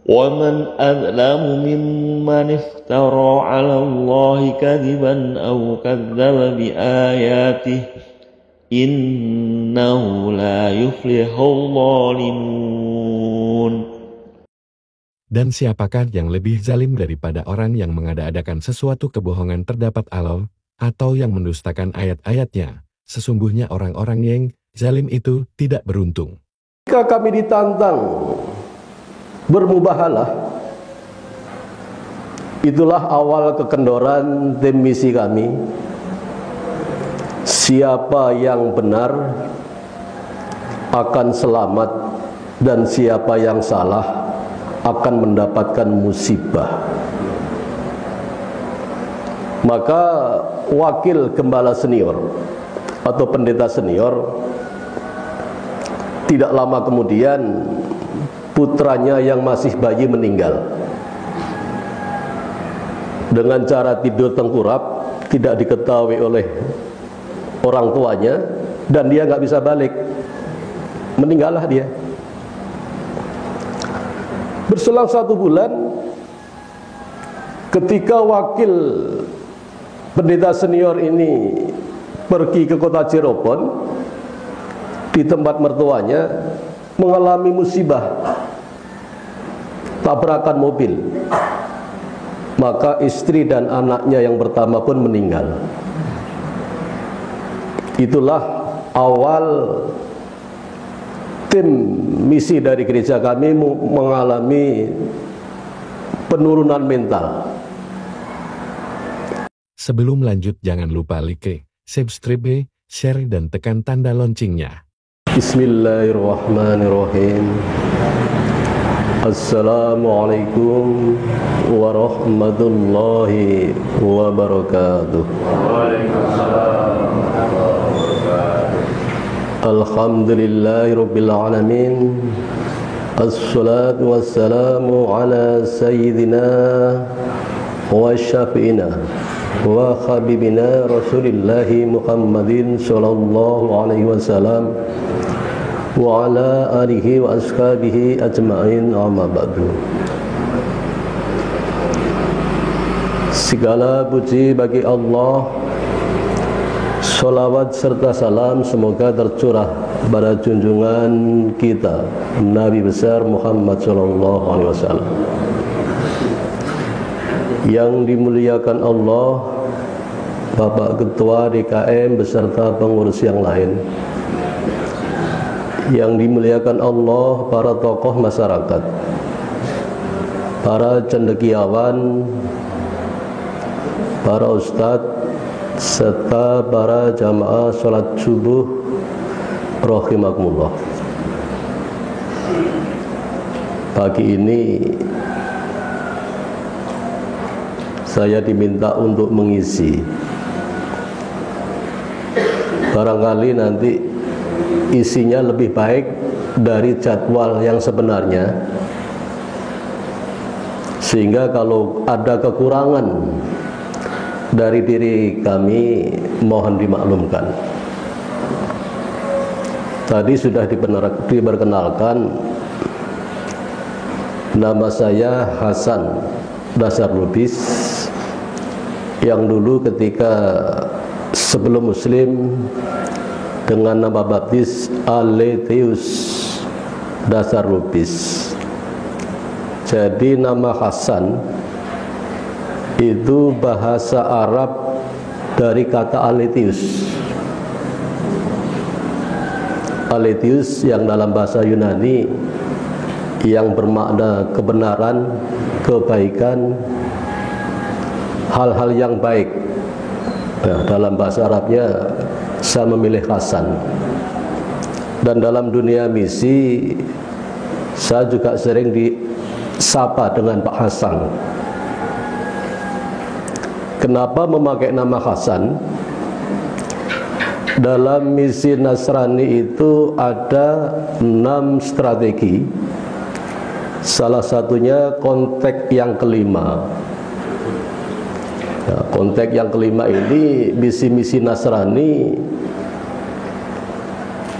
ومن أظلم ممن افترى على الله كذبا أو كذب بآياته إنه لا يفلح الظالمون. Dan siapakah yang lebih zalim daripada orang yang mengada-adakan sesuatu kebohongan terdapat Allah, atau yang mendustakan ayat-ayatnya? Sesungguhnya orang-orang yang zalim itu tidak beruntung. Jika kami ditantang, bermubahalah. Itulah awal kekendoran tim misi kami. Siapa yang benar akan selamat, dan siapa yang salah akan mendapatkan musibah. Maka wakil gembala senior atau pendeta senior tidak lama kemudian putranya yang masih bayi meninggal dengan cara tidur tengkurap, tidak diketahui oleh orang tuanya, dan dia nggak bisa balik, meninggallah dia. Berselang 1 bulan, ketika wakil pendeta senior ini pergi ke kota Cirebon, di tempat mertuanya mengalami musibah, tabrakan mobil. Maka istri dan anaknya yang pertama pun meninggal. Itulah awal tim misi dari gereja kami mengalami penurunan mental. Sebelum lanjut, jangan lupa like, subscribe, share, dan tekan tanda loncengnya. Bismillahirrahmanirrahim. Assalamualaikum warahmatullahi wabarakatuh. Alhamdulillahi alamin. Assalatu wassalamu ala sayyidina wa syafi'ina wa habibina Rasulillahi Muhammadin sallallahu alaihi wasallam wa ala alihi wa ashabihi ajma'in, amma ba'du. Segala puji bagi Allah, salawat serta salam semoga tercurah pada junjungan kita Nabi besar Muhammad sallallahu alaihi wasallam. Yang dimuliakan Allah, Bapak Ketua DKM beserta pengurus yang lain. Yang dimuliakan Allah, para tokoh masyarakat, para cendekiawan, para ustadz, serta para jamaah sholat subuh rahimakumullah. Pagi ini saya diminta untuk mengisi. Barangkali nanti isinya lebih baik dari jadwal yang sebenarnya, sehingga kalau ada kekurangan dari diri kami mohon dimaklumkan. Tadi sudah diperkenalkan, nama saya Hasan Dasar Lubis, yang dulu ketika sebelum Muslim dengan nama baptis Aletheus Dasar Lubis. Jadi nama Hasan itu bahasa Arab dari kata Aletheus. Aletheus yang dalam bahasa Yunani yang bermakna kebenaran, kebaikan, hal-hal yang baik. Nah, dalam bahasa Arabnya saya memilih Hasan. Dan dalam dunia misi saya juga sering disapa dengan Pak Hasan. Kenapa memakai nama Hasan? Dalam misi Nasrani itu ada 6 strategi. Salah satunya kontak yang kelima. Nah, kontak yang kelima ini misi-misi Nasrani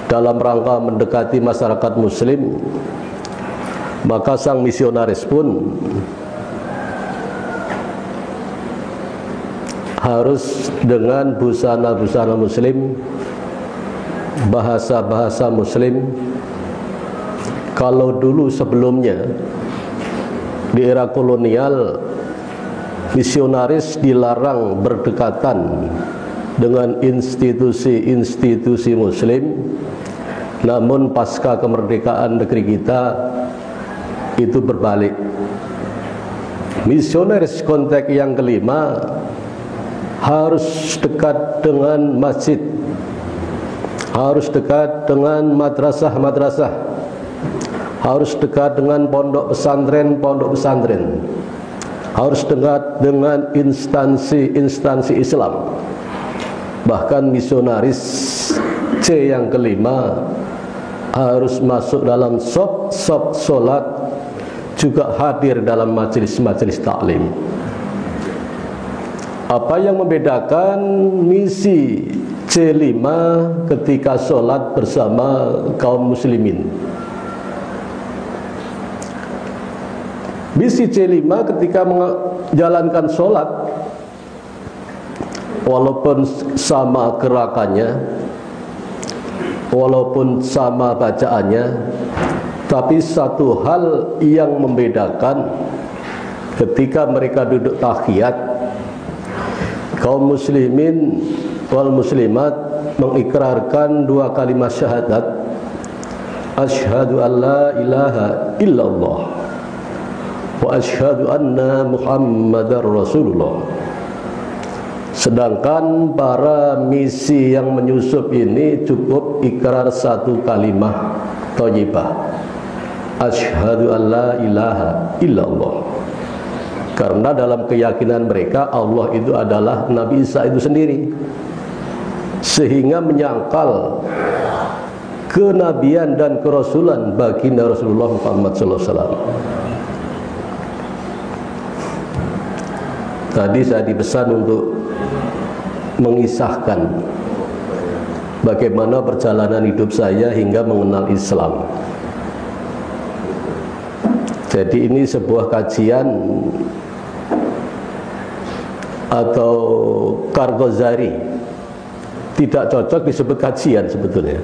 dalam rangka mendekati masyarakat Muslim Maka sang misionaris pun harus dengan busana-busana muslim, bahasa-bahasa muslim. Kalau dulu sebelumnya di era kolonial, misionaris dilarang berdekatan dengan institusi-institusi muslim, namun pasca kemerdekaan negeri kita itu berbalik. Misionaris konteks yang kelima harus dekat dengan masjid, harus dekat dengan madrasah-madrasah, harus dekat dengan pondok pesantren, harus dekat dengan instansi-instansi Islam. Bahkan misionaris C yang kelima harus masuk dalam sop solat, juga hadir dalam majelis-majelis taklim. Apa yang membedakan misi C5 ketika solat bersama kaum muslimin? Misi C5 ketika menjalankan solat, walaupun sama gerakannya, walaupun sama bacaannya, tapi satu hal yang membedakan ketika mereka duduk tahiyat, kaum muslimin wal muslimat mengikrarkan dua kalimat syahadat, asyhadu an la ilaha illallah wa asyhadu anna muhammadar rasulullah. Sedangkan para misi yang menyusup ini cukup ikrar satu kalimah thayyibah, asyhadu an la ilaha illallah. Karena dalam keyakinan mereka Allah itu adalah Nabi Isa itu sendiri, sehingga menyangkal kenabian dan kerasulan baginda Rasulullah Muhammad SAW. Tadi saya dipesan untuk mengisahkan bagaimana perjalanan hidup saya hingga mengenal Islam. Jadi ini sebuah kajian atau kargozari, tidak cocok disebut kajian sebetulnya,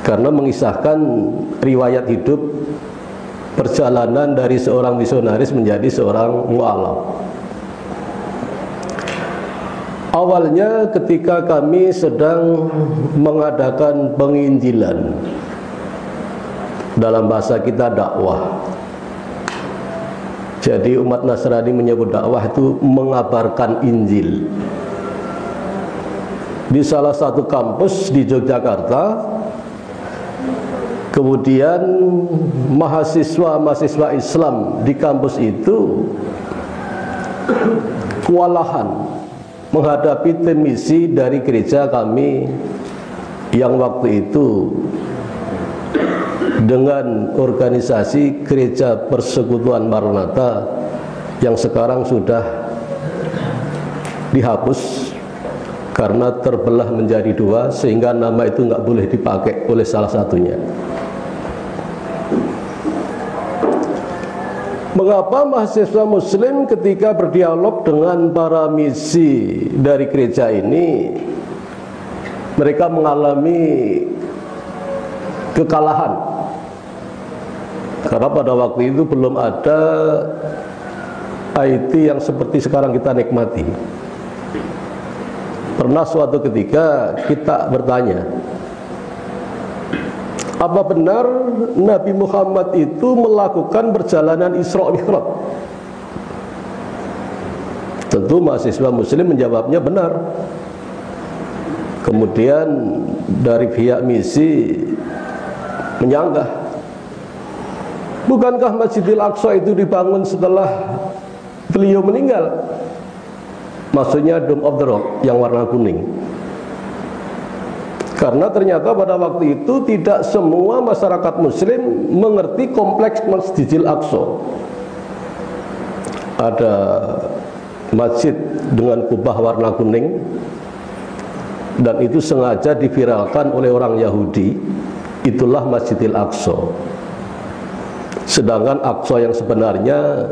karena mengisahkan riwayat hidup perjalanan dari seorang misionaris menjadi seorang mu'alaf. Awalnya ketika kami sedang mengadakan penginjilan, dalam bahasa kita dakwah. Jadi umat Nasrani menyebut dakwah itu mengabarkan Injil. Di salah satu kampus di Yogyakarta, kemudian mahasiswa-mahasiswa Islam di kampus itu kewalahan menghadapi tim misi dari gereja kami yang waktu itu dengan organisasi Gereja Persekutuan Maranatha yang sekarang sudah dihapus karena terbelah menjadi dua, sehingga nama itu nggak boleh dipakai oleh salah satunya. Mengapa mahasiswa muslim ketika berdialog dengan para misi dari gereja ini, mereka mengalami kekalahan? Karena pada waktu itu belum ada IT yang seperti sekarang kita nikmati. Pernah suatu ketika kita bertanya, apa benar Nabi Muhammad itu melakukan perjalanan Isra Mi'raj? Tentu mahasiswa muslim menjawabnya benar. Kemudian dari pihak misi menyanggah, bukankah Masjidil Aqsa itu dibangun setelah beliau meninggal? Maksudnya Dome of the Rock yang warna kuning. Karena ternyata pada waktu itu tidak semua masyarakat muslim mengerti kompleks Masjidil Aqsa. Ada masjid dengan kubah warna kuning, dan itu sengaja diviralkan oleh orang Yahudi. Itulah Masjidil Aqsa. Sedangkan Aqsa yang sebenarnya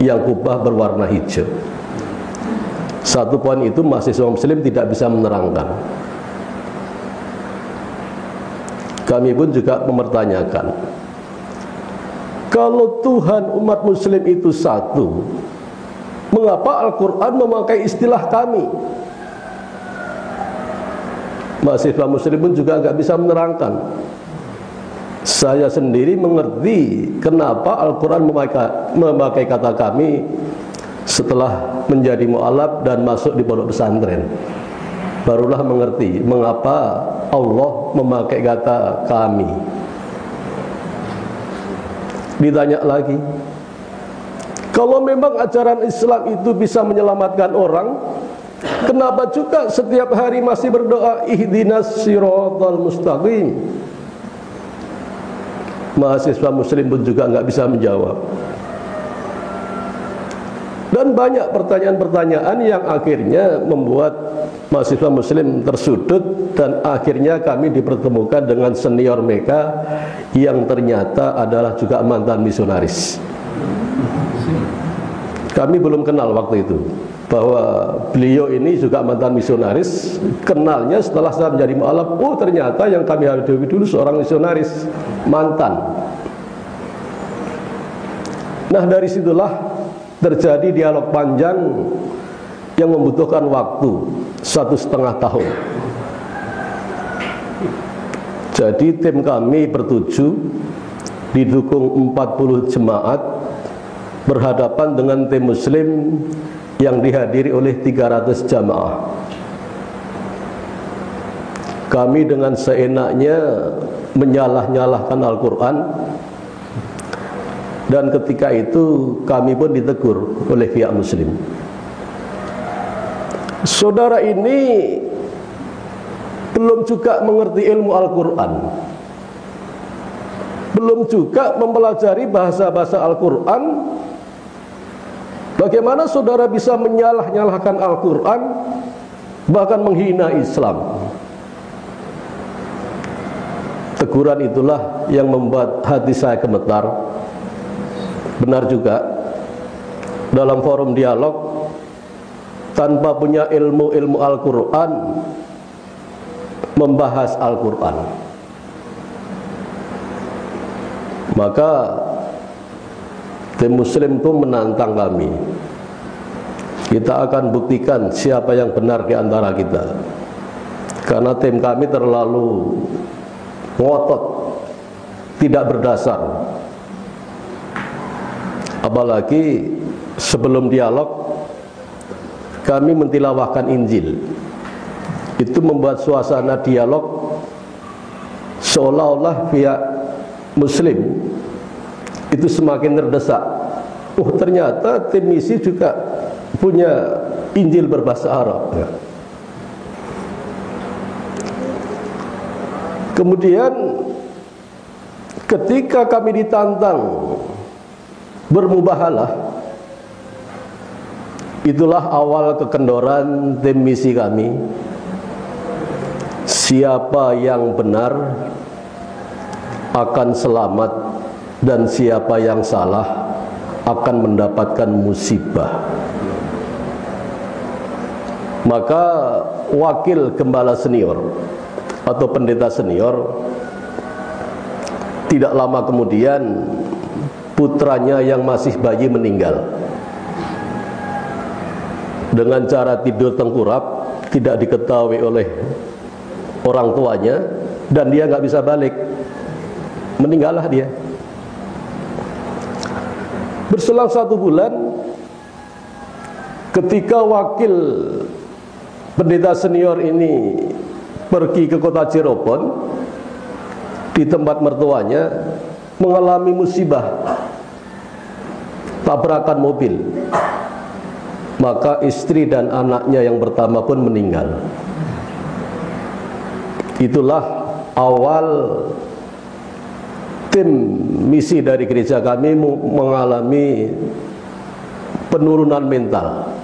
yang kubah berwarna hijau. Satu poin itu mahasiswa muslim tidak bisa menerangkan. Kami pun juga mempertanyakan, kalau Tuhan umat muslim itu satu, mengapa Al-Quran memakai istilah kami? Mahasiswa muslim pun juga nggak bisa menerangkan. Saya sendiri mengerti kenapa Al-Quran memakai kata kami setelah menjadi mu'alaf dan masuk di pondok pesantren. Barulah mengerti mengapa Allah memakai kata kami. Ditanya lagi, kalau memang ajaran Islam itu bisa menyelamatkan orang, kenapa juga setiap hari masih berdoa ihdinas siratal mustaqim? Mahasiswa muslim pun juga nggak bisa menjawab. Dan banyak pertanyaan-pertanyaan yang akhirnya membuat mahasiswa muslim tersudut, dan akhirnya kami dipertemukan dengan senior mereka yang ternyata adalah juga mantan misionaris. Kami belum kenal waktu itu bahwa beliau ini juga mantan misionaris. Kenalnya setelah saya menjadi mu'alaf, oh ternyata yang kami hadapi dulu seorang misionaris mantan. Nah, dari situlah terjadi dialog panjang yang membutuhkan waktu 1,5 tahun. Jadi tim kami bertujuh, didukung 40 jemaat, berhadapan dengan tim muslim yang dihadiri oleh 300 jamaah. Kami dengan seenaknya menyalah-nyalahkan Al-Quran, dan ketika itu kami pun ditegur oleh pihak muslim. Saudara ini belum juga mengerti ilmu Al-Quran, belum juga mempelajari bahasa-bahasa Al-Quran. Bagaimana saudara bisa menyalah-nyalahkan Al-Quran, bahkan menghina Islam? Teguran itulah yang membuat hati saya gemetar. Benar juga, dalam forum dialog, tanpa punya ilmu Al-Quran, membahas Al-Quran, maka tim muslim itu menantang kami. Kita akan buktikan siapa yang benar di antara kita, karena tim kami terlalu ngotot, tidak berdasar. Apalagi sebelum dialog kami mentilawahkan Injil. Itu membuat suasana dialog seolah-olah pihak muslim itu semakin terdesak. Oh, ternyata tim misi juga punya Injil berbahasa Arab. Kemudian ketika kami ditantang bermubahalah, itulah awal kekendoran tim misi kami. Siapa yang benar akan selamat, dan siapa yang salah akan mendapatkan musibah. Maka wakil gembala senior atau pendeta senior tidak lama kemudian putranya yang masih bayi meninggal dengan cara tidur tengkurap, tidak diketahui oleh orang tuanya, dan dia nggak bisa balik, meninggallah dia. Berselang 1 bulan, ketika wakil pendeta senior ini pergi ke kota Cirebon, di tempat mertuanya mengalami musibah, tabrakan mobil. Maka istri dan anaknya yang pertama pun meninggal. Itulah awal tim misi dari gereja kami mengalami penurunan mental.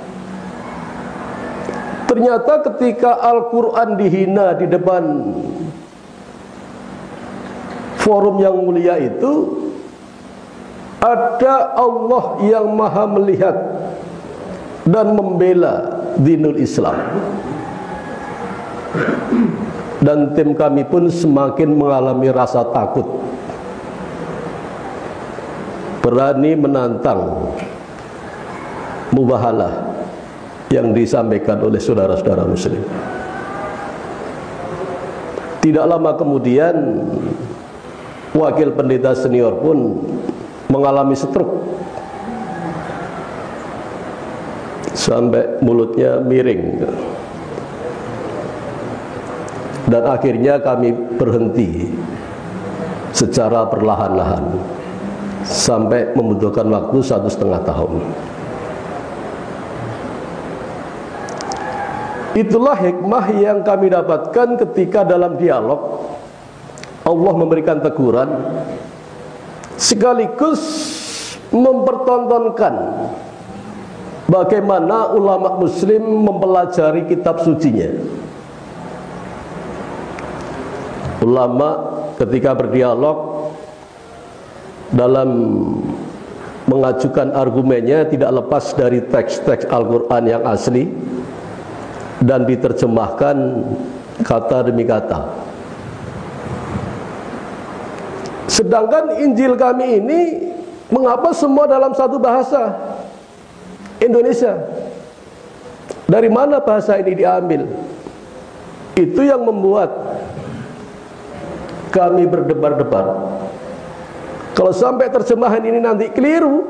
Ternyata ketika Al-Quran dihina di depan forum yang mulia itu, ada Allah yang maha melihat dan membela dinul Islam. Dan tim kami pun semakin mengalami rasa takut, berani menantang mubahalah yang disampaikan oleh saudara-saudara muslim. Tidak lama kemudian wakil pendeta senior pun mengalami stroke sampai mulutnya miring. Dan akhirnya kami berhenti secara perlahan-lahan sampai membutuhkan waktu 1,5 tahun. Itulah hikmah yang kami dapatkan ketika dalam dialog Allah memberikan teguran sekaligus mempertontonkan bagaimana ulama muslim mempelajari kitab sucinya. Ulama ketika berdialog dalam mengajukan argumennya tidak lepas dari teks-teks Al-Quran yang asli dan diterjemahkan kata demi kata. Sedangkan Injil kami ini mengapa semua dalam satu bahasa Indonesia? Dari mana bahasa ini diambil? Itu yang membuat kami berdebar-debar. Kalau sampai terjemahan ini nanti keliru,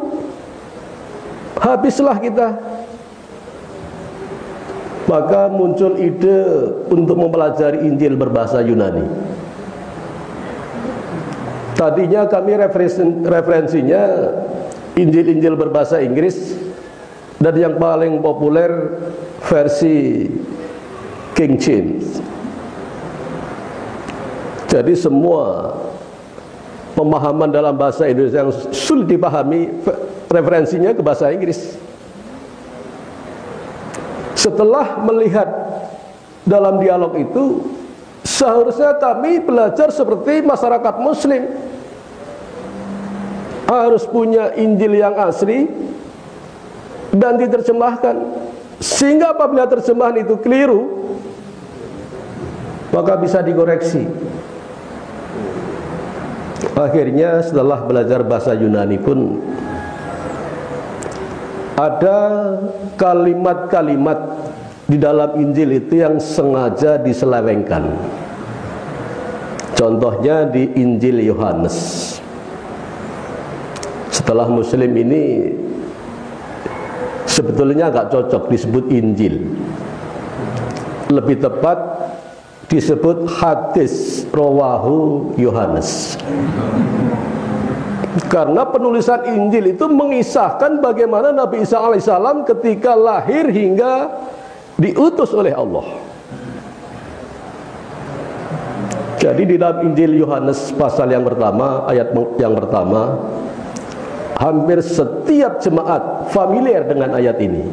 habislah kita. Maka muncul ide untuk mempelajari Injil berbahasa Yunani. Tadinya kami referensinya Injil-Injil berbahasa Inggris, dan yang paling populer versi King James. Jadi semua pemahaman dalam bahasa Indonesia yang sulit dipahami referensinya ke bahasa Inggris. Setelah melihat dalam dialog itu, seharusnya kami belajar seperti masyarakat muslim, harus punya Injil yang asli dan diterjemahkan, sehingga apabila terjemahan itu keliru maka bisa dikoreksi. Akhirnya setelah belajar bahasa Yunani pun ada kalimat-kalimat di dalam Injil itu yang sengaja diselewengkan. Contohnya di Injil Yohanes. Setelah muslim ini sebetulnya agak cocok disebut Injil. Lebih tepat disebut hadis rawahu Yohanes. Karena penulisan Injil itu mengisahkan bagaimana Nabi Isa alaihissalam ketika lahir hingga diutus oleh Allah. Jadi di dalam Injil Yohanes pasal yang pertama, ayat yang pertama, hampir setiap jemaat familiar dengan ayat ini.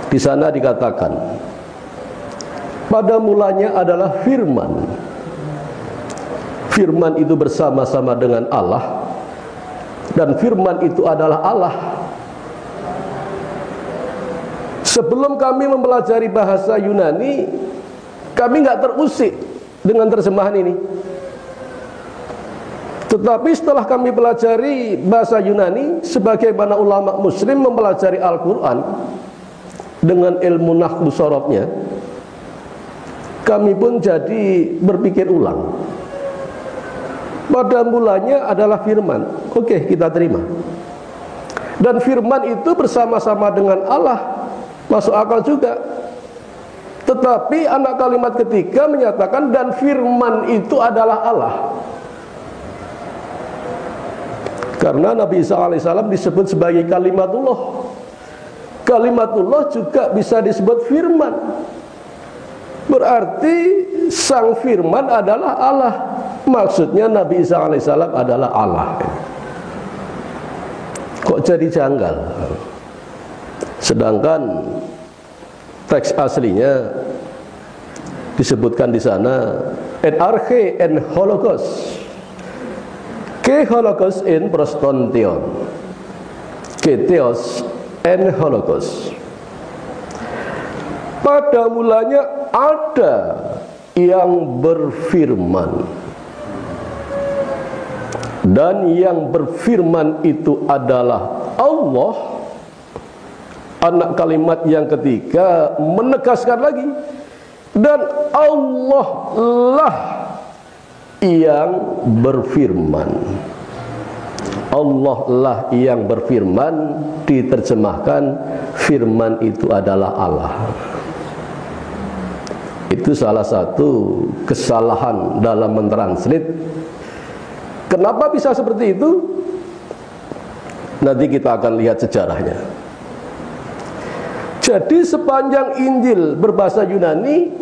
Di sana dikatakan, pada mulanya adalah firman. Firman itu bersama-sama dengan Allah, dan firman itu adalah Allah. Sebelum kami mempelajari bahasa Yunani, kami nggak terusik dengan terjemahan ini. Tetapi setelah kami pelajari bahasa Yunani, sebagaimana ulama muslim mempelajari Al-Quran dengan ilmu nahwu sorobnya, kami pun jadi berpikir ulang. Pada mulanya adalah firman. Oke, kita terima. Dan firman itu bersama-sama dengan Allah, masuk akal juga. Tetapi anak kalimat ketiga menyatakan dan firman itu adalah Allah. Karena Nabi Isa alaihissalam disebut sebagai kalimatullah. Kalimatullah juga bisa disebut firman. Berarti sang firman adalah Allah. Maksudnya Nabi Isa alaihissalam adalah Allah. Kok jadi janggal? Sedangkan teks aslinya disebutkan di sana en arche en hologos, Ke Holocaust in prostontion, ke theos en Holocaust. Pada mulanya ada yang berfirman, dan yang berfirman itu adalah Allah. Anak kalimat yang ketiga menegaskan lagi, dan Allah lah yang berfirman. Allah lah yang berfirman, diterjemahkan firman itu adalah Allah. Itu salah satu kesalahan dalam mentranslate. Kenapa bisa seperti itu? Nanti kita akan lihat sejarahnya. Jadi sepanjang Injil berbahasa Yunani,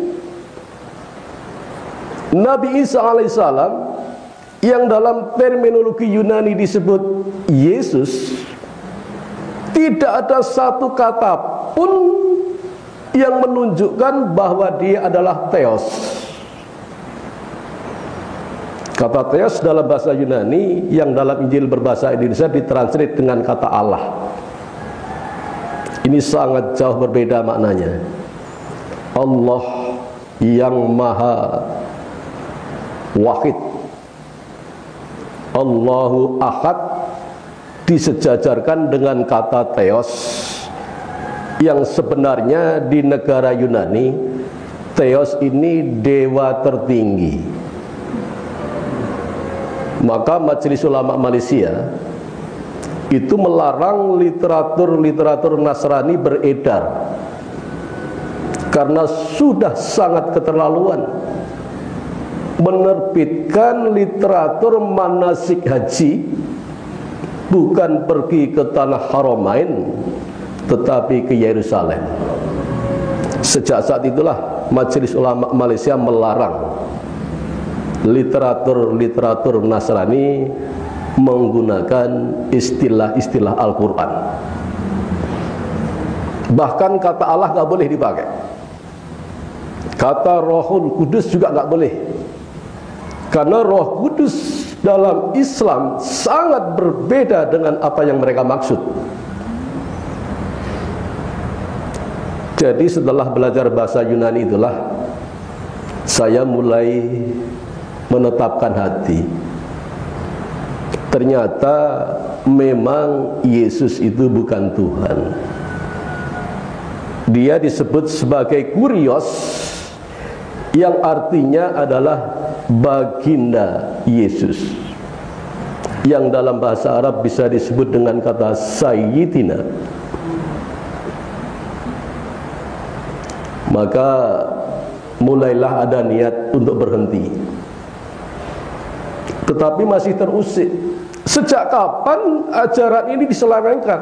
Nabi Isa alaihissalam yang dalam terminologi Yunani disebut Yesus, tidak ada satu kata pun yang menunjukkan bahwa dia adalah theos. Kata theos dalam bahasa Yunani yang dalam Injil berbahasa Indonesia ditranslate dengan kata Allah. Ini sangat jauh berbeda maknanya. Allah yang maha wahid, Allahu ahad, disejajarkan dengan kata theos, yang sebenarnya di negara Yunani theos ini dewa tertinggi. Maka Majelis Ulama Malaysia itu melarang literatur Nasrani beredar karena sudah sangat keterlaluan menerbitkan literatur manasik haji, bukan pergi ke tanah Haramain tetapi ke Yerusalem. Sejak saat itulah Majelis Ulama Malaysia melarang literatur Nasrani menggunakan istilah-istilah Al-Quran. Bahkan kata Allah gak boleh dipakai, kata Rohul Kudus juga gak boleh, karena Roh Kudus dalam Islam sangat berbeda dengan apa yang mereka maksud. Jadi setelah belajar bahasa Yunani itulah saya mulai menetapkan hati, ternyata memang Yesus itu bukan Tuhan. Dia disebut sebagai Kurios, yang artinya adalah baginda Yesus, yang dalam bahasa Arab bisa disebut dengan kata Sayyidina. Maka mulailah ada niat untuk berhenti, tetapi masih terusik. Sejak kapan ajaran ini diselewengkan?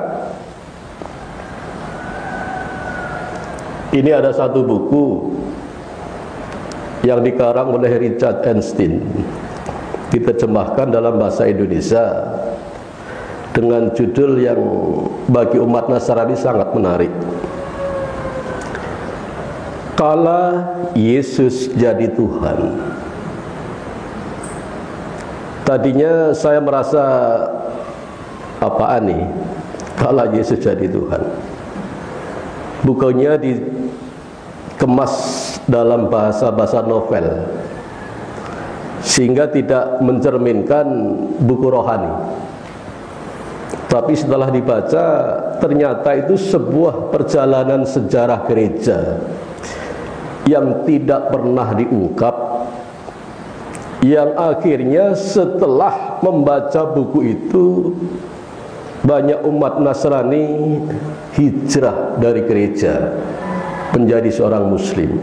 Ini ada satu buku yang dikarang oleh Richard Einstein, diterjemahkan dalam bahasa Indonesia dengan judul yang bagi umat Nasrani sangat menarik. Kala Yesus jadi Tuhan. Tadinya saya merasa apaan nih kala Yesus jadi Tuhan. Bukunya dikemas dalam bahasa novel, sehingga tidak mencerminkan buku rohani. Tapi setelah dibaca, ternyata itu sebuah perjalanan sejarah gereja yang tidak pernah diungkap, yang akhirnya setelah membaca buku itu banyak umat Nasrani hijrah dari gereja menjadi seorang muslim.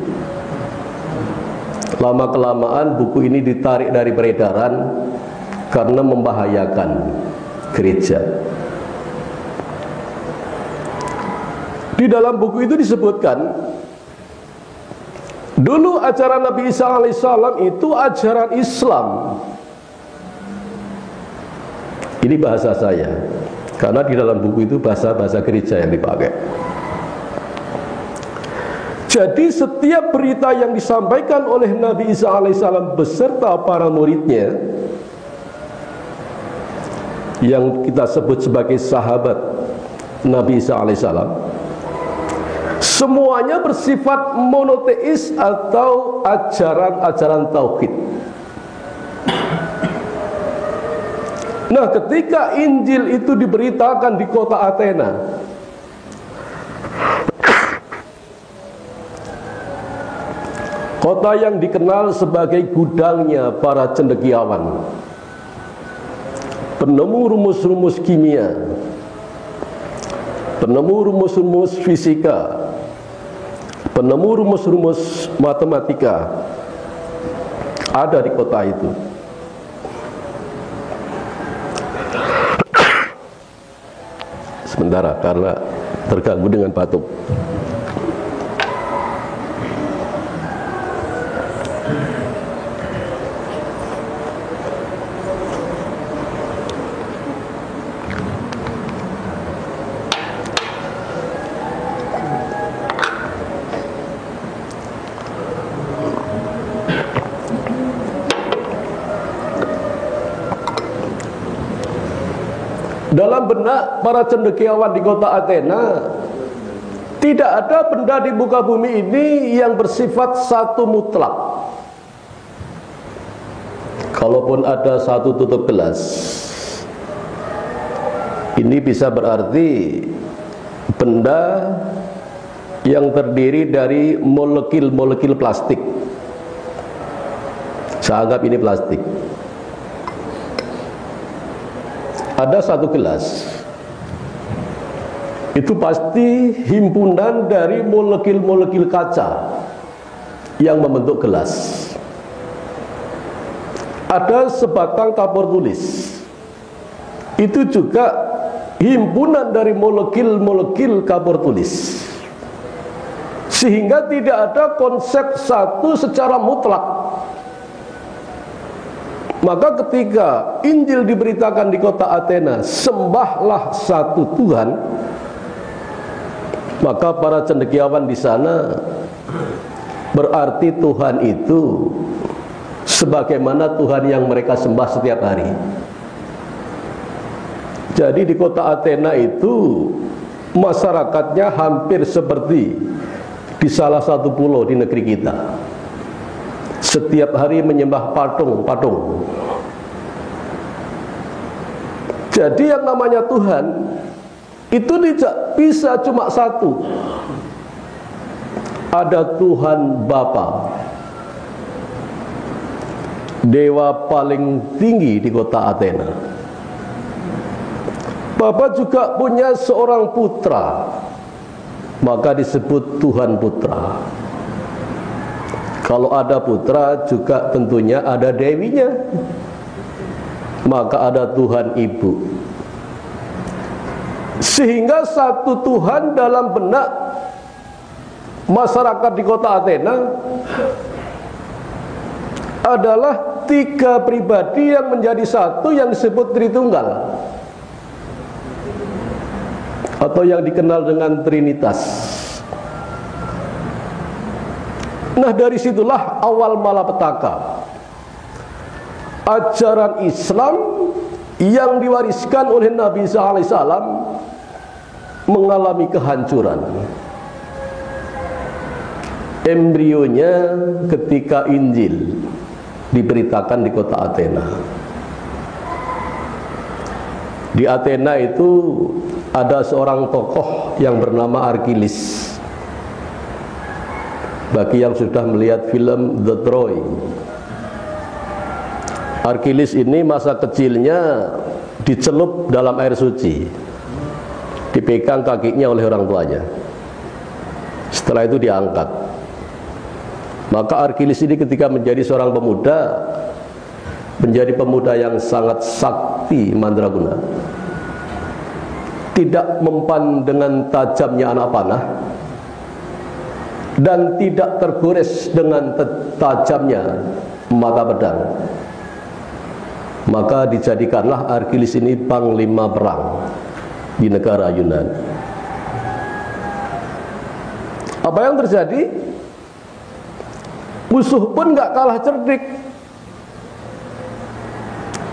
Lama-kelamaan buku ini ditarik dari peredaran karena membahayakan gereja. Di dalam buku itu disebutkan, dulu ajaran Nabi Isa alaihissalam itu ajaran Islam. Ini bahasa saya, karena di dalam buku itu bahasa gereja yang dipakai. Jadi setiap berita yang disampaikan oleh Nabi Isa alaihissalam beserta para muridnya yang kita sebut sebagai sahabat Nabi Isa alaihissalam, semuanya bersifat monoteis atau ajaran-ajaran tauhid. Nah, ketika Injil itu diberitakan di kota Athena, kota yang dikenal sebagai gudangnya para cendekiawan, penemu rumus-rumus kimia, penemu rumus-rumus fisika, penemu rumus-rumus matematika, ada di kota itu. Sementara karena terganggu dengan batuk. Dalam benak para cendekiawan di kota Athena, tidak ada benda di muka bumi ini yang bersifat satu mutlak. Kalaupun ada satu tutup gelas, ini bisa berarti benda yang terdiri dari molekul-molekul plastik. Saya anggap ini plastik. Ada satu gelas, itu pasti himpunan dari molekul-molekul kaca yang membentuk gelas. Ada sebatang kapur tulis, itu juga himpunan dari molekul-molekul kapur tulis. Sehingga tidak ada konsep satu secara mutlak. Maka ketika Injil diberitakan di kota Athena, sembahlah satu Tuhan, maka para cendekiawan di sana berarti Tuhan itu sebagaimana Tuhan yang mereka sembah setiap hari. Jadi di kota Athena itu masyarakatnya hampir seperti di salah satu pulau di negeri kita. Setiap hari menyembah patung-patung. Jadi yang namanya Tuhan itu tidak bisa cuma satu. Ada Tuhan Bapa, dewa paling tinggi di kota Athena. Bapa juga punya seorang putra, maka disebut Tuhan Putra. Kalau ada putra juga tentunya ada dewinya, maka ada Tuhan Ibu. Sehingga satu Tuhan dalam benak masyarakat di kota Athena adalah tiga pribadi yang menjadi satu yang disebut Tritunggal, atau yang dikenal dengan Trinitas. Nah, dari situlah awal malapetaka ajaran Islam yang diwariskan oleh Nabi Isa alaihissalam mengalami kehancuran. Embrionya ketika Injil diberitakan di kota Athena. Di Athena itu ada seorang tokoh yang bernama Arkilis. Bagi yang sudah melihat film The Troy, Arkilis ini masa kecilnya dicelup dalam air suci, dipegang kakinya oleh orang tuanya. Setelah itu diangkat. Maka Arkilis ini ketika menjadi seorang pemuda, menjadi pemuda yang sangat sakti mandraguna, tidak mempan dengan tajamnya anak panah, dan tidak tergores dengan tajamnya mata pedang. Maka dijadikanlah Arkilis ini panglima perang di negara Yunani. Apa yang terjadi? Musuh pun gak kalah cerdik.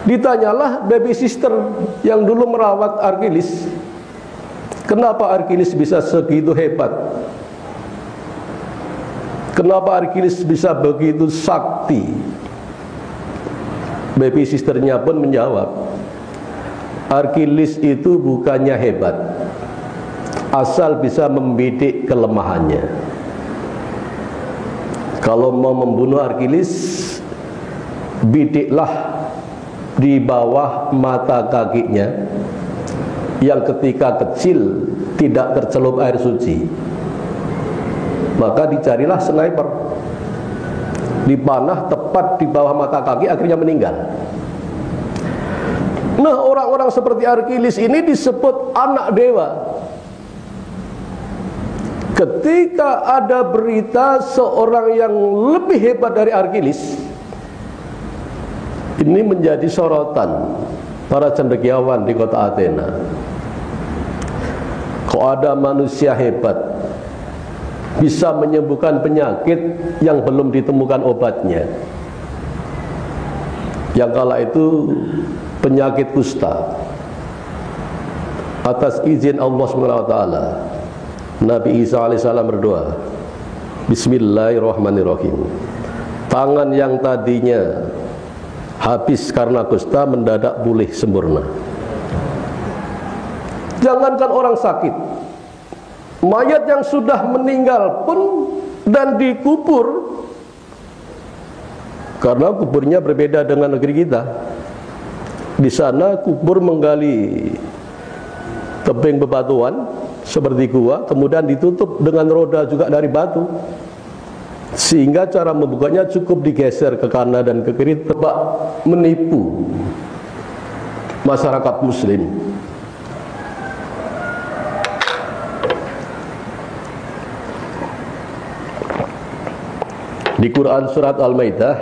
Ditanyalah baby sister yang dulu merawat Arkilis, kenapa Arkilis bisa segitu hebat? Kenapa Arkilis bisa begitu sakti? Baby sisternya pun menjawab, Arkilis itu bukannya hebat, asal bisa membidik kelemahannya. Kalau mau membunuh Arkilis, bidiklah di bawah mata kakinya yang ketika kecil tidak tercelup air suci. Maka dicarilah sniper, dipanah tepat di bawah mata kaki, akhirnya meninggal. Nah, orang-orang seperti Arkilis ini disebut anak dewa. Ketika ada berita seorang yang lebih hebat dari Arkilis, ini menjadi sorotan para cendekiawan di kota Athena. Kok ada manusia hebat bisa menyembuhkan penyakit yang belum ditemukan obatnya? Yang kala itu penyakit kusta. Atas izin Allah SWT, Nabi Isa alaihissalam berdoa, Bismillahirrahmanirrahim. Tangan yang tadinya habis karena kusta mendadak pulih sempurna. Jangankan orang sakit, mayat yang sudah meninggal pun dan dikubur, karena kuburnya berbeda dengan negeri kita. Di sana kubur menggali tebing bebatuan seperti gua, kemudian ditutup dengan roda juga dari batu, sehingga cara membukanya cukup digeser ke kanan dan ke kiri. Tebak menipu masyarakat muslim. Di Quran surat Al-Maidah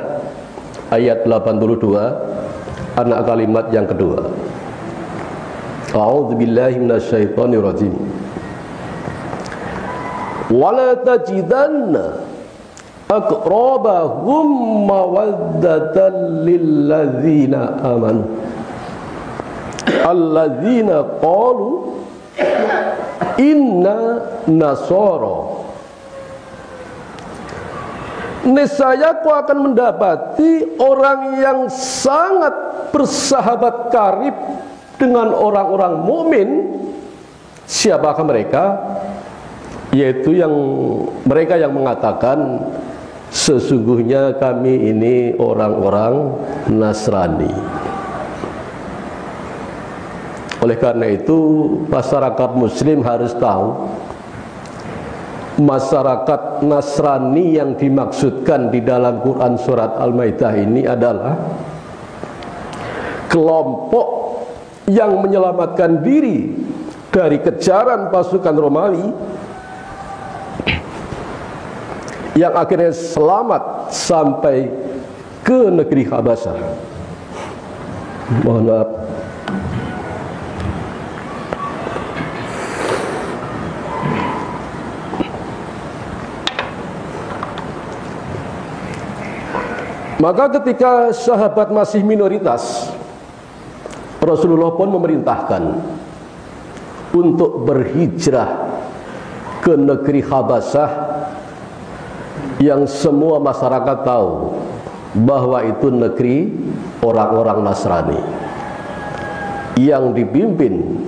ayat 82, anak kalimat yang kedua, A'udzubillahi minasyaitonirrajim. Wala tajidanna aqrabahum mawaddatan lilladzina amanu alladzina qalu inna nasara. Niscaya kau akan mendapati orang yang sangat bersahabat karib dengan orang-orang mukmin. Siapakah mereka? Yaitu yang mereka yang mengatakan, sesungguhnya kami ini orang-orang Nasrani. Oleh karena itu, masyarakat muslim harus tahu, masyarakat Nasrani yang dimaksudkan di dalam Quran surat Al-Maidah ini adalah kelompok yang menyelamatkan diri dari kejaran pasukan Romawi, yang akhirnya selamat sampai ke negeri Habasyah. Mohon maaf. Maka ketika sahabat masih minoritas, Rasulullah pun memerintahkan untuk berhijrah ke negeri Habasyah, yang semua masyarakat tahu bahwa itu negeri orang-orang Nasrani, yang dipimpin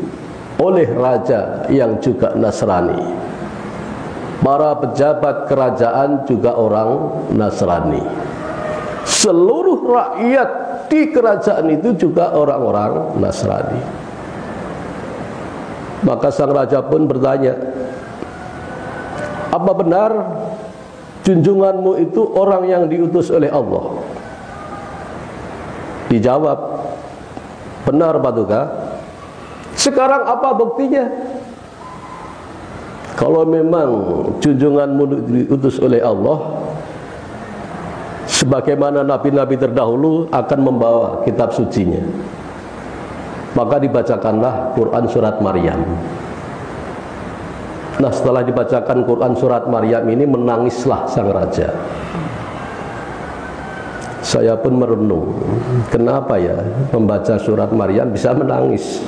oleh raja yang juga Nasrani. Para pejabat kerajaan juga orang Nasrani. Seluruh rakyat di kerajaan itu juga orang-orang Nasrani. Maka sang raja pun bertanya, apa benar junjunganmu itu orang yang diutus oleh Allah? Dijawab, benar Paduka. Sekarang apa buktinya? Kalau memang junjunganmu diutus oleh Allah, sebagaimana nabi-nabi terdahulu akan membawa kitab sucinya, maka dibacakanlah Quran surat Maryam. Nah, setelah dibacakan Quran surat Maryam ini, menangislah sang raja. Saya pun merenung, kenapa ya membaca surat Maryam bisa menangis.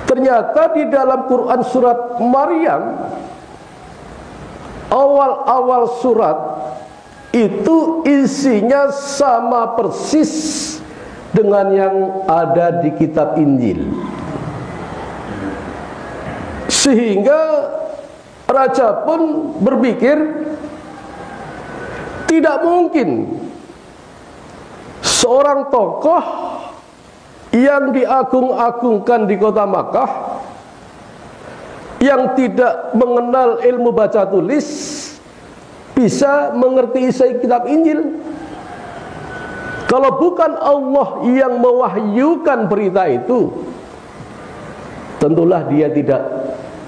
Ternyata di dalam Quran surat Maryam, awal-awal surat itu isinya sama persis dengan yang ada di kitab Injil. Sehingga raja pun berpikir, tidak mungkin seorang tokoh yang diagung-agungkan di kota Makkah, yang tidak mengenal ilmu baca tulis, bisa mengerti isi kitab Injil. Kalau bukan Allah yang mewahyukan berita itu, tentulah dia tidak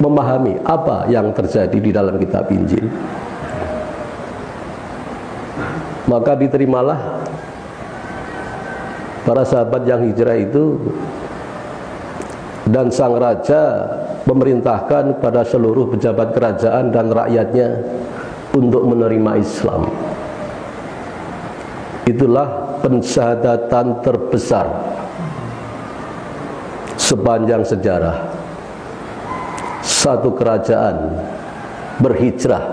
memahami apa yang terjadi di dalam kitab Injil. Maka diterimalah para sahabat yang hijrah itu, dan sang raja memerintahkan kepada seluruh pejabat kerajaan dan rakyatnya untuk menerima Islam. Itulah pensyahadatan terbesar sepanjang sejarah. Satu kerajaan berhijrah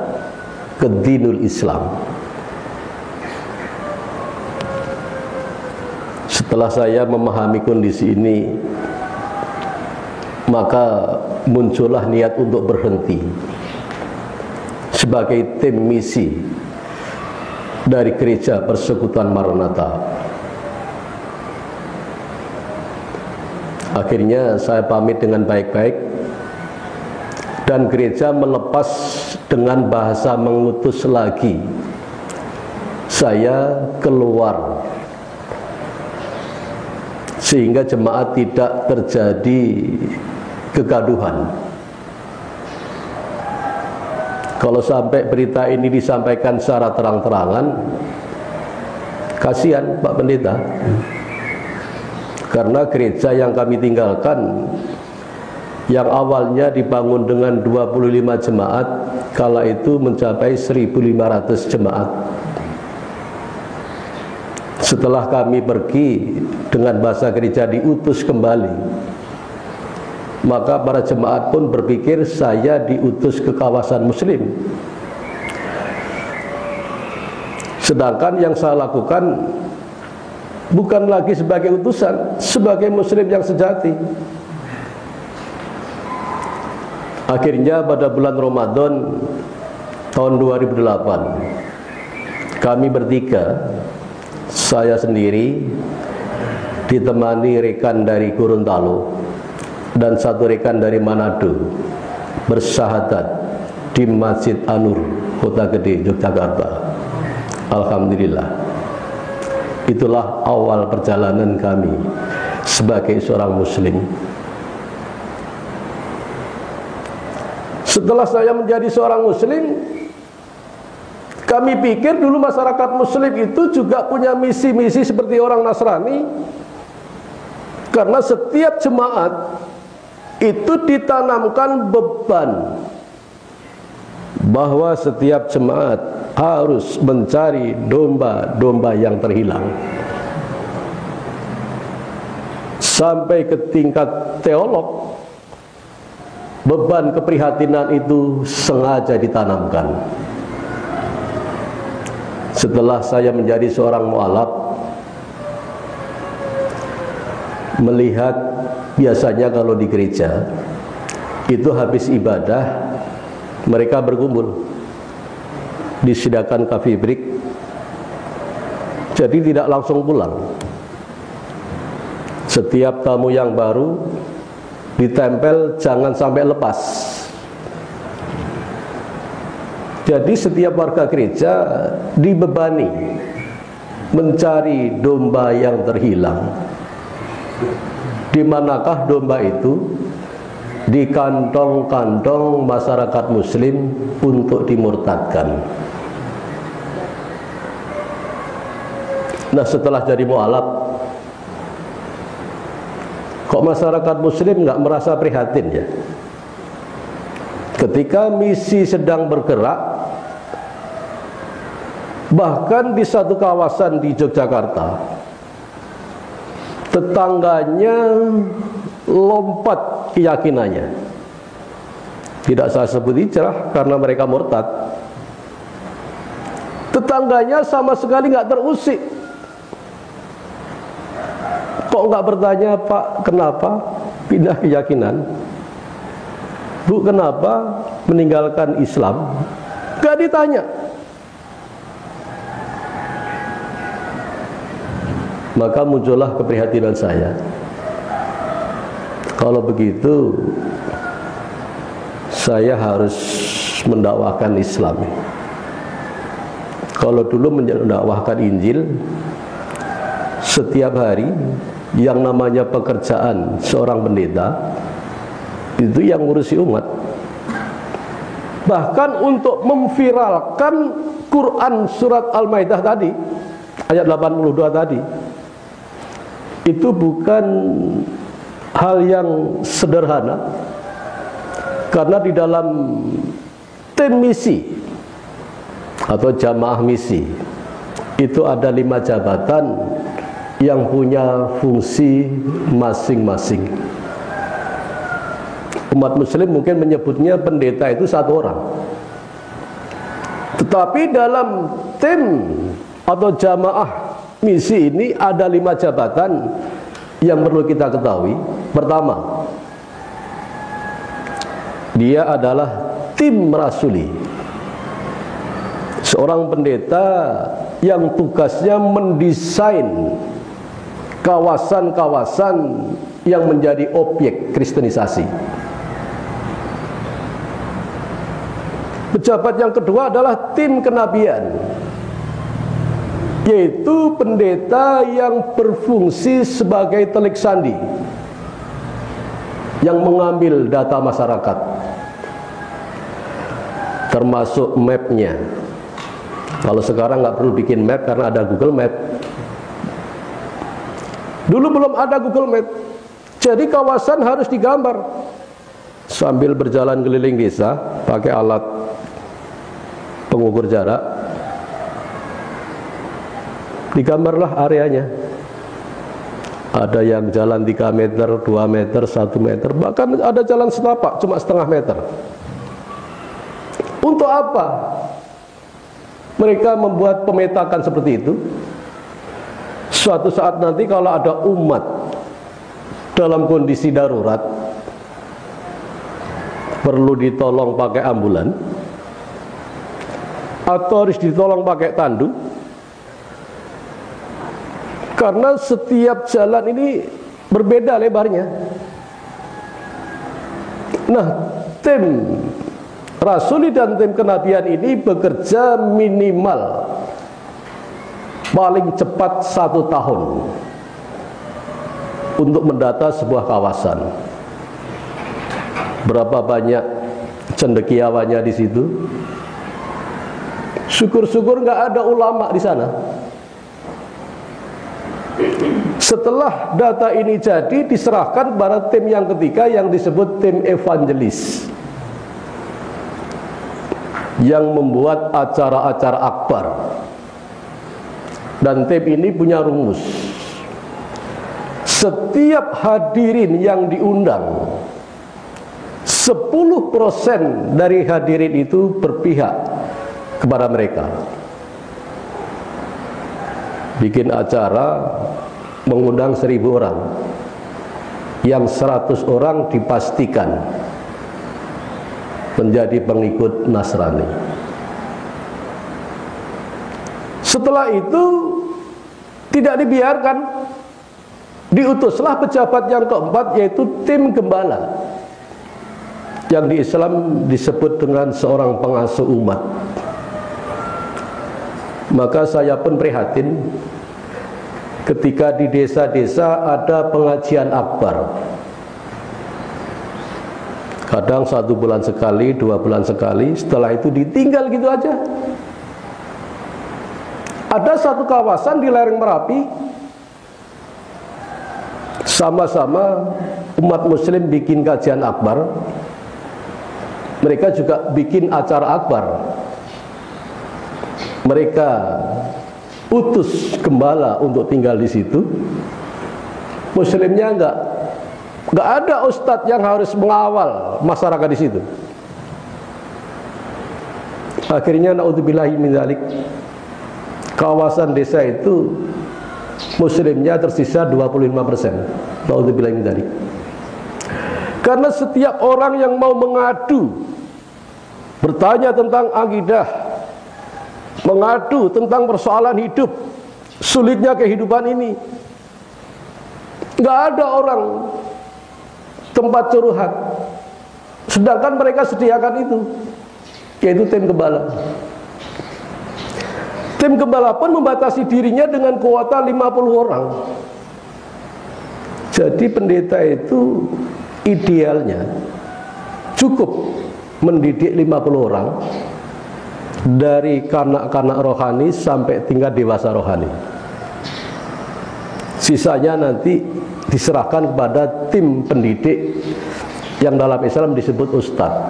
ke dinul Islam. Setelah saya memahami kondisi ini, maka muncullah niat untuk berhenti sebagai tim misi dari Gereja Persekutuan Maranatha. Akhirnya saya pamit dengan baik-baik, dan gereja melepas dengan bahasa mengutus lagi saya keluar, sehingga jemaat tidak terjadi kegaduhan. Kalau sampai berita ini disampaikan secara terang-terangan, kasihan Pak Pendeta, karena gereja yang kami tinggalkan, yang awalnya dibangun dengan 25 jemaat, kala itu mencapai 1.500 jemaat. Setelah kami pergi, dengan bahasa gereja diutus kembali, maka para jemaat pun berpikir saya diutus ke kawasan muslim. Sedangkan yang saya lakukan bukan lagi sebagai utusan, sebagai muslim yang sejati. Akhirnya pada bulan Ramadan tahun 2008, kami bertiga, saya sendiri ditemani rekan dari Gorontalo dan satu rekan dari Manado, bersyahadat di Masjid An-Nur, Kota Gede, Yogyakarta. Alhamdulillah, itulah awal perjalanan kami sebagai seorang muslim. Setelah saya menjadi seorang muslim, kami pikir dulu masyarakat muslim itu juga punya misi-misi seperti orang Nasrani, karena setiap jemaat itu ditanamkan beban bahwa setiap jemaat harus mencari domba-domba yang terhilang. Sampai ke tingkat teolog, beban keprihatinan itu sengaja ditanamkan. Setelah saya menjadi seorang mualaf, melihat biasanya kalau di gereja itu habis ibadah mereka berkumpul, disediakan coffee break, jadi tidak langsung pulang. Setiap tamu yang baru ditempel jangan sampai lepas. Jadi setiap warga gereja dibebani mencari domba yang terhilang. Di manakah domba itu? Di kantong-kantong masyarakat muslim untuk dimurtadkan. Nah, setelah jadi mualaf, kok masyarakat muslim nggak merasa prihatin ya? Ketika misi sedang bergerak, Bahkan di satu kawasan di Yogyakarta, tetangganya lompat keyakinannya. Tidak saya sebut hijrah karena mereka murtad. Tetangganya sama sekali nggak terusik. Kok nggak bertanya, Pak, kenapa pindah keyakinan? Bu, kenapa meninggalkan Islam? Nggak ditanya. Maka muncullah keprihatinan saya. Kalau begitu, saya harus mendakwahkan Islam. Kalau dulu mendakwahkan Injil, setiap hari yang namanya pekerjaan seorang pendeta itu yang ngurusi umat. Bahkan untuk memviralkan Quran surat Al-Maidah tadi, ayat 82 tadi, itu bukan hal yang sederhana, karena di dalam tim misi atau jamaah misi itu ada 5 jabatan yang punya fungsi masing-masing. Umat muslim mungkin menyebutnya pendeta itu 1 orang, tetapi dalam tim atau jamaah misi ini ada 5 jabatan yang perlu kita ketahui. Pertama, dia adalah tim rasuli, seorang pendeta yang tugasnya mendesain kawasan-kawasan yang menjadi objek kristenisasi. Pejabat yang kedua adalah tim kenabian, yaitu pendeta yang berfungsi sebagai telik sandi, yang mengambil data masyarakat, termasuk mapnya. Kalau sekarang nggak perlu bikin map karena ada Google Map. Dulu belum ada Google Map, jadi kawasan harus digambar. Sambil berjalan keliling desa pakai alat pengukur jarak, digambarlah areanya. Ada yang jalan 3 meter, 2 meter, 1 meter, bahkan ada jalan setapak cuma setengah meter. Untuk apa mereka membuat pemetakan seperti itu? Suatu saat nanti kalau ada umat dalam kondisi darurat, perlu ditolong pakai ambulan atau harus ditolong pakai tandu, karena setiap jalan ini berbeda lebarnya. Nah, tim rasuli dan tim kenabian ini bekerja minimal paling cepat 1 tahun untuk mendata sebuah kawasan. Berapa banyak cendekiawannya di situ? Syukur-syukur nggak ada ulama di sana. Setelah data ini jadi, diserahkan kepada tim yang ketiga yang disebut tim evangelis, yang membuat acara-acara akbar. Dan tim ini punya rumus. Setiap hadirin yang diundang, 10% dari hadirin itu berpihak kepada mereka. Bikin acara mengundang 1000 orang, yang 100 orang dipastikan menjadi pengikut Nasrani. Setelah itu tidak dibiarkan, diutuslah pejabat yang keempat, yaitu tim gembala, yang di Islam disebut dengan seorang pengasuh umat. Maka saya pun prihatin ketika di desa-desa ada pengajian akbar. Kadang 1 bulan sekali, 2 bulan sekali, setelah itu ditinggal gitu aja. Ada satu kawasan di lereng Merapi, sama-sama umat muslim bikin kajian akbar, mereka juga bikin acara akbar. mereka utus gembala untuk tinggal di situ, muslimnya enggak ada ustadz yang harus mengawal masyarakat di situ. Akhirnya naudzubillahi min dzalik, kawasan desa itu muslimnya tersisa 25%. Naudzubillahi min dzalik. Karena setiap orang yang mau mengadu, bertanya tentang akidah, mengadu tentang persoalan hidup, sulitnya kehidupan ini, nggak ada orang tempat curhat, sedangkan mereka sediakan itu, yaitu tim gembala. Tim gembala pun membatasi dirinya dengan kuota 50 orang. Jadi pendeta itu idealnya cukup mendidik 50 orang, dari kanak-kanak rohani sampai tingkat dewasa rohani. Sisanya nanti diserahkan kepada tim pendidik yang dalam Islam disebut ustadz.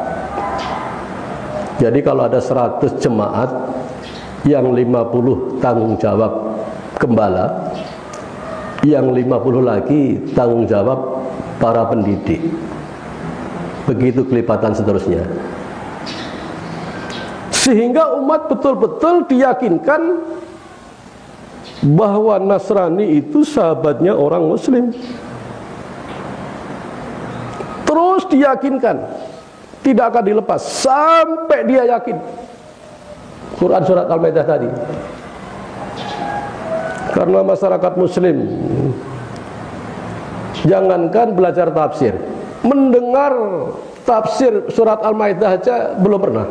Jadi kalau ada 100 jemaat, yang 50 tanggung jawab gembala, yang 50 lagi tanggung jawab para pendidik. Begitu kelipatan seterusnya. Sehingga umat betul-betul diyakinkan bahwa Nasrani itu sahabatnya orang Muslim. Terus diyakinkan, tidak akan dilepas sampai dia yakin. Quran surat Al-Maidah tadi. Karena masyarakat Muslim, jangankan belajar tafsir, mendengar tafsir surat Al-Maidah aja belum pernah,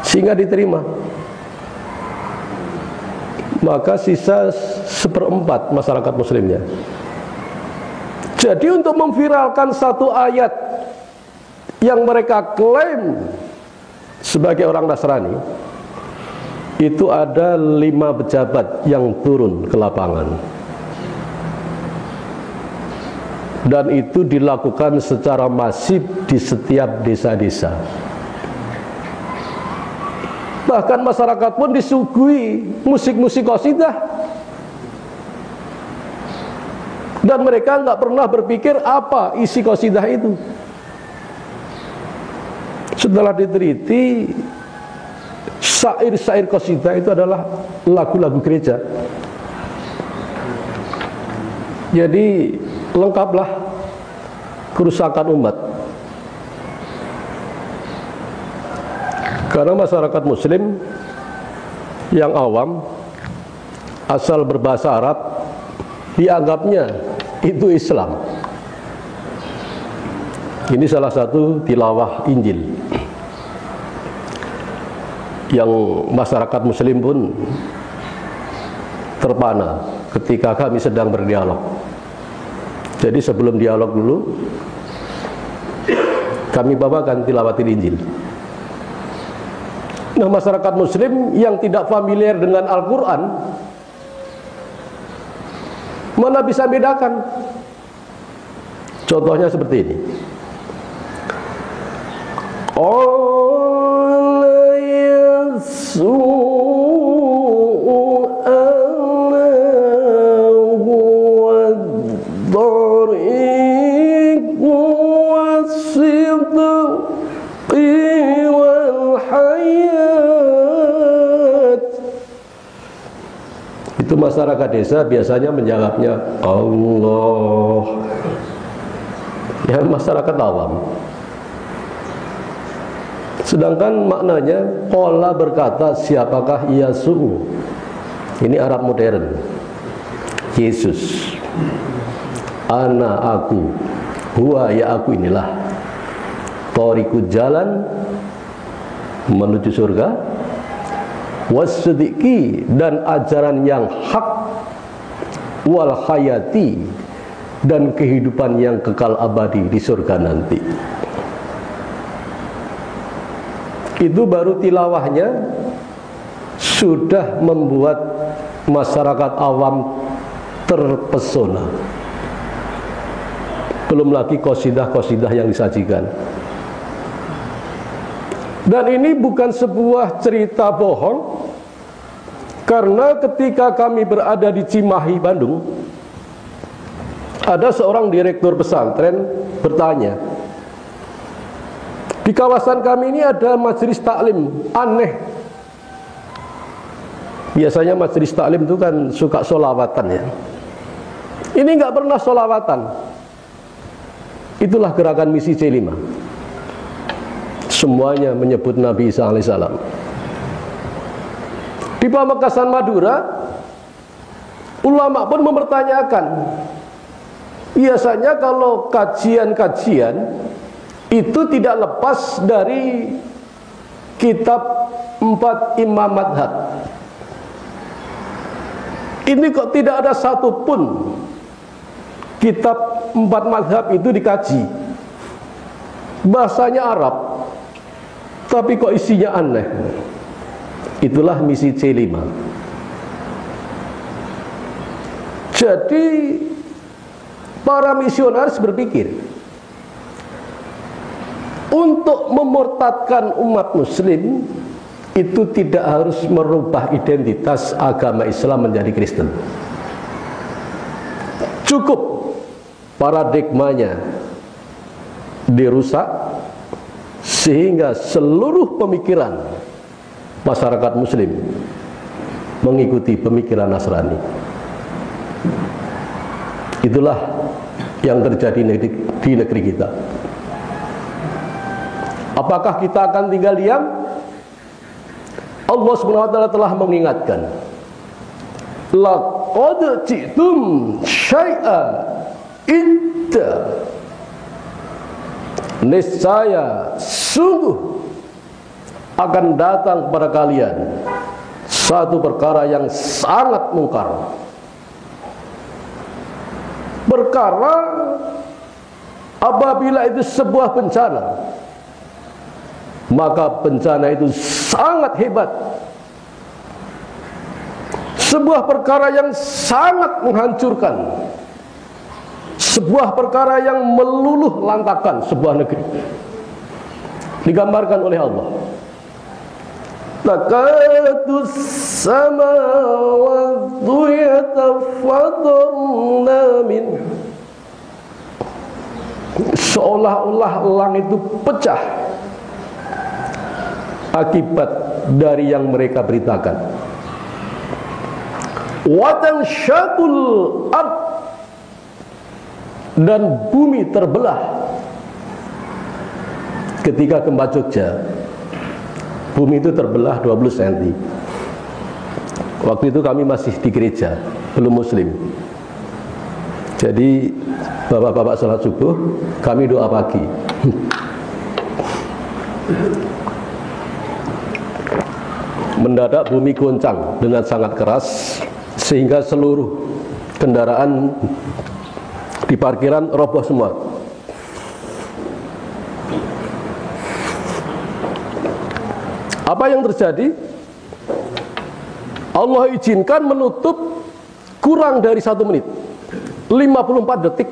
sehingga diterima. Maka sisa 1/4 masyarakat muslimnya. Jadi untuk memviralkan satu ayat yang mereka klaim sebagai orang Nasrani, itu ada 5 pejabat yang turun ke lapangan. Dan itu dilakukan secara masif di setiap desa-desa. Bahkan masyarakat pun disuguhi musik-musik qasidah, dan mereka nggak pernah berpikir apa isi qasidah itu. Setelah diteliti, syair-syair qasidah itu adalah lagu-lagu gereja. Jadi lengkaplah kerusakan umat. Karena masyarakat muslim yang awam, asal berbahasa Arab, dianggapnya itu Islam. Ini salah satu tilawah Injil yang masyarakat muslim pun terpana ketika kami sedang berdialog. Jadi sebelum dialog dulu, kami bawakan tilawatil Injil. Nah, masyarakat muslim yang tidak familiar dengan Al-Quran, mana bisa bedakan? Contohnya seperti ini. Itu masyarakat desa biasanya menjawabnya Allah. Ya, masyarakat awam. Sedangkan maknanya qala berkata, siapakah Yesus? Ini Arab modern. Yesus. Ana aku. Huwa ya aku inilah. Thoriqud jalan menuju surga. Wassidiki dan ajaran yang hak, wal hayati dan kehidupan yang kekal abadi di surga nanti. Itu baru tilawahnya sudah membuat masyarakat awam terpesona. Belum lagi qasidah-qasidah yang disajikan. Dan ini bukan sebuah cerita bohong, Karena ketika kami berada di Cimahi, Bandung, ada seorang direktur pesantren bertanya, di kawasan kami ini ada majelis taklim, aneh. Biasanya majelis taklim itu kan suka sholawatan ya. Ini nggak pernah sholawatan. Itulah gerakan misi C5. Semuanya menyebut Nabi Isa alaihissalam. Di Pamekasan Madura, ulama pun mempertanyakan, biasanya kalau kajian-kajian itu tidak lepas dari kitab 4 imam madhab. Ini kok tidak ada satupun kitab 4 madhab itu dikaji. Bahasanya Arab, tapi kok isinya aneh. Itulah misi C5. Jadi para misionaris berpikir, untuk memurtadkan umat muslim itu tidak harus merubah identitas agama Islam menjadi Kristen. Cukup paradigmanya dirusak sehingga seluruh pemikiran masyarakat muslim mengikuti pemikiran Nasrani. Itulah yang terjadi di negeri kita. Apakah kita akan tinggal diam? Allah SWT telah mengingatkan, laqad ji'tum syai'an idda. Niscaya sungguh akan datang kepada kalian satu perkara yang sangat mungkar. Perkara apabila itu sebuah bencana, maka bencana itu sangat hebat. Sebuah perkara yang sangat menghancurkan. Sebuah perkara yang meluluh lantakan sebuah negeri. Digambarkan oleh Allah. Takadus samawatu yatafaddurna min. Seolah-olah langit itu pecah akibat dari yang mereka beritakan. Wa tanshaqul ard, dan bumi terbelah ketika gempa Jogja. Bumi itu terbelah 20 cm. Waktu itu kami masih di gereja, belum muslim. Jadi bapak-bapak salat subuh, kami doa pagi. Mendadak bumi goncang dengan sangat keras, sehingga seluruh kendaraan di parkiran roboh semua. Apa yang terjadi? Allah izinkan menutup kurang dari 1 menit, 54 detik.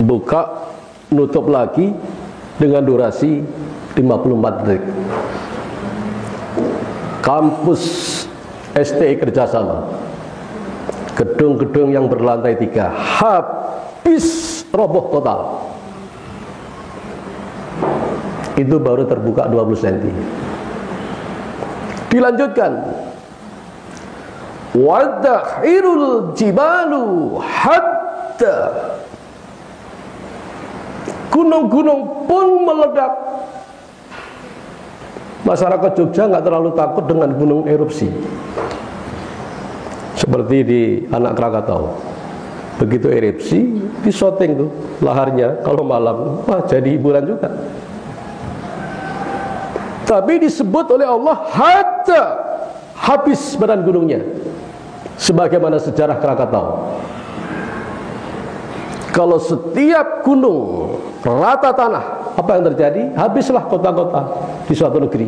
Buka, nutup lagi dengan durasi 54 detik. Kampus STI Kerjasama, gedung-gedung yang berlantai 3 habis roboh total. Itu baru terbuka 20 cm. Dilanjutkan, wadahirul jibalu hatta, gunung-gunung pun meledak. Masyarakat Jogja nggak terlalu takut dengan gunung erupsi seperti di Anak Krakatau. Begitu erupsi, disyuting tuh laharnya. Kalau malam, wah jadi hiburan juga. Tapi disebut oleh Allah hatta, habis badan gunungnya, sebagaimana sejarah Krakatau. Kalau setiap gunung rata tanah, apa yang terjadi? Habislah kota-kota di suatu negeri.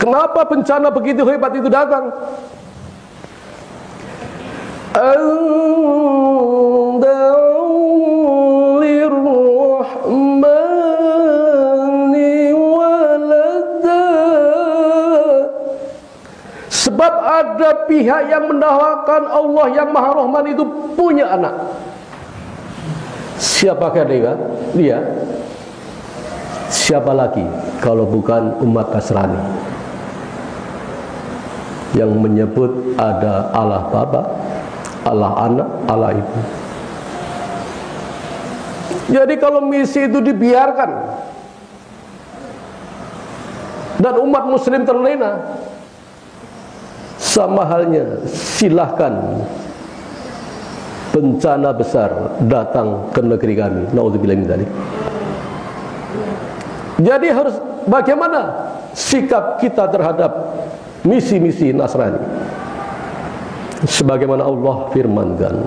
Kenapa bencana begitu hebat itu datang? pihak yang mendakwakan Allah yang Maha Rahman itu punya anak. Siapakah dia? Siapa lagi kalau bukan umat Nasrani yang menyebut ada Allah Bapa, Allah Anak, Allah Ibu. Jadi kalau misi itu dibiarkan dan umat muslim terlena, sama halnya silahkan bencana besar datang ke negeri kami. Naudzubillah min dzalik. Jadi harus bagaimana sikap kita terhadap misi-misi Nasrani? Sebagaimana Allah firmankan,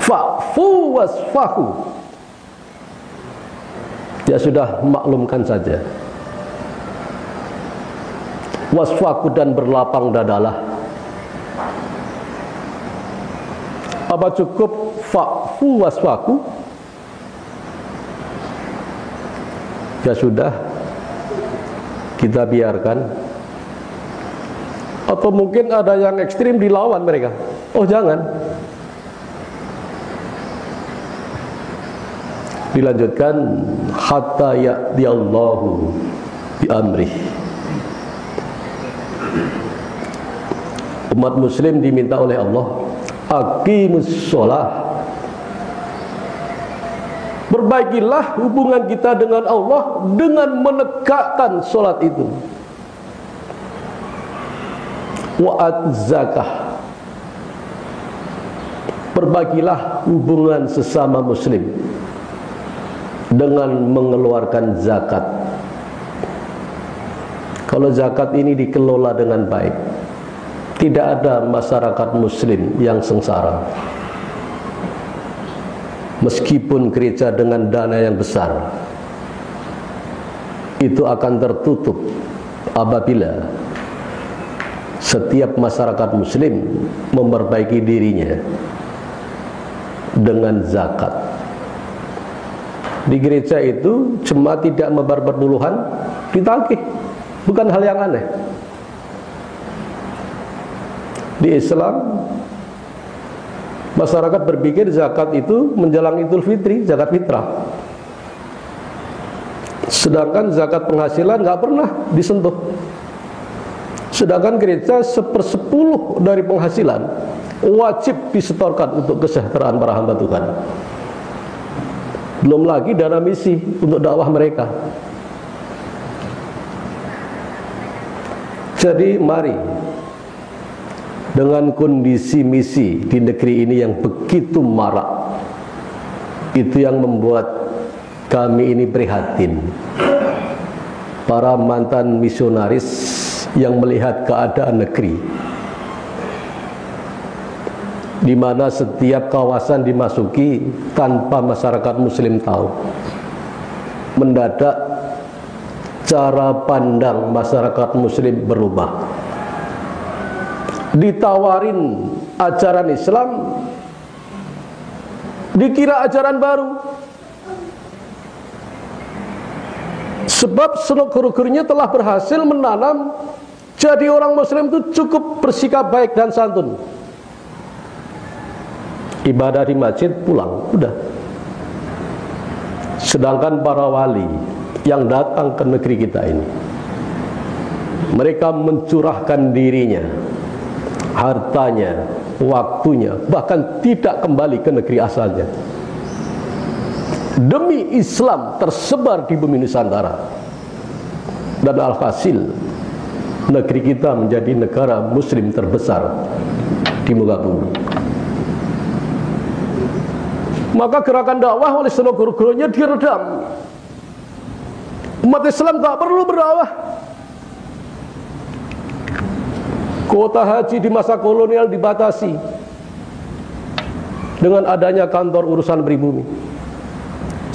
fa'fu wasfahu. Ya sudah, maklumkan saja. Wasfaku, dan berlapang dadalah. Apa cukup fa'fu wasfaku? Ya sudah, kita biarkan. Atau mungkin ada yang ekstrim dilawan mereka. Oh jangan. Dilanjutkan, hatta ya'tiyallahu bi amrih. Umat muslim diminta oleh Allah, aqimus sholah. Perbaikilah hubungan kita dengan Allah dengan menegakkan sholat itu. Wa'at zakah. Perbaikilah hubungan sesama muslim dengan mengeluarkan zakat. Kalau zakat ini dikelola dengan baik, tidak ada masyarakat muslim yang sengsara. Meskipun gereja dengan dana yang besar, itu akan tertutup apabila setiap masyarakat muslim memperbaiki dirinya dengan zakat. Di gereja itu jemaat tidak membayar perpuluhan, ditagih. Bukan hal yang aneh. Di Islam, masyarakat berpikir zakat itu menjelang Idul Fitri, zakat fitrah. Sedangkan zakat penghasilan nggak pernah disentuh. Sedangkan gereja 1/10 dari penghasilan wajib disetorkan untuk kesejahteraan para hamba Tuhan. Belum lagi dana misi untuk dakwah mereka. Jadi mari, dengan kondisi misi di negeri ini yang begitu marak, itu yang membuat kami ini prihatin. Para mantan misionaris yang melihat keadaan negeri, di mana setiap kawasan dimasuki tanpa masyarakat muslim tahu. Mendadak cara pandang masyarakat muslim berubah. Ditawarin ajaran Islam, dikira ajaran baru. Sebab guru-gurunya telah berhasil menanam, jadi orang muslim itu cukup bersikap baik dan santun. Ibadah di masjid, pulang, udah. Sedangkan para wali yang datang ke negeri kita ini, mereka mencurahkan dirinya, hartanya, waktunya, bahkan tidak kembali ke negeri asalnya, demi Islam tersebar di bumi Nusantara. Dan alhasil negeri kita menjadi negara muslim terbesar di muka bumi. Maka gerakan dakwah oleh seluruh guru-gurunya diredam. Umat Islam tak perlu berdakwah. Kuota haji di masa kolonial dibatasi dengan adanya kantor urusan pribumi.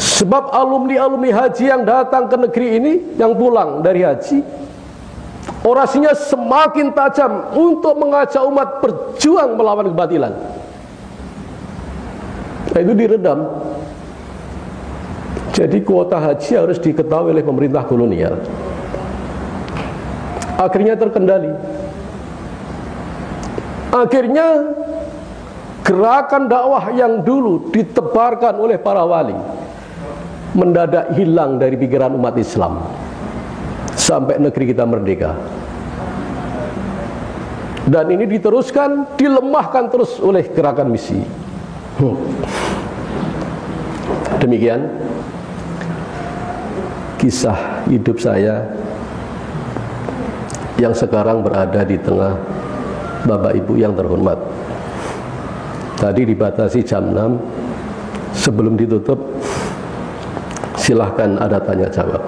Sebab alumni-alumni haji yang datang ke negeri ini, yang pulang dari haji, orasinya semakin tajam untuk mengajak umat berjuang melawan kebatilan. Nah, itu diredam. Jadi kuota haji harus diketahui oleh pemerintah kolonial. Akhirnya terkendali. Akhirnya gerakan dakwah yang dulu ditebarkan oleh para wali mendadak hilang dari pikiran umat Islam sampai negeri kita merdeka. Dan ini diteruskan, dilemahkan terus oleh gerakan misi. Demikian kisah hidup saya yang sekarang berada di tengah Bapak Ibu yang terhormat. Tadi dibatasi jam 6. Sebelum ditutup, silahkan ada tanya jawab.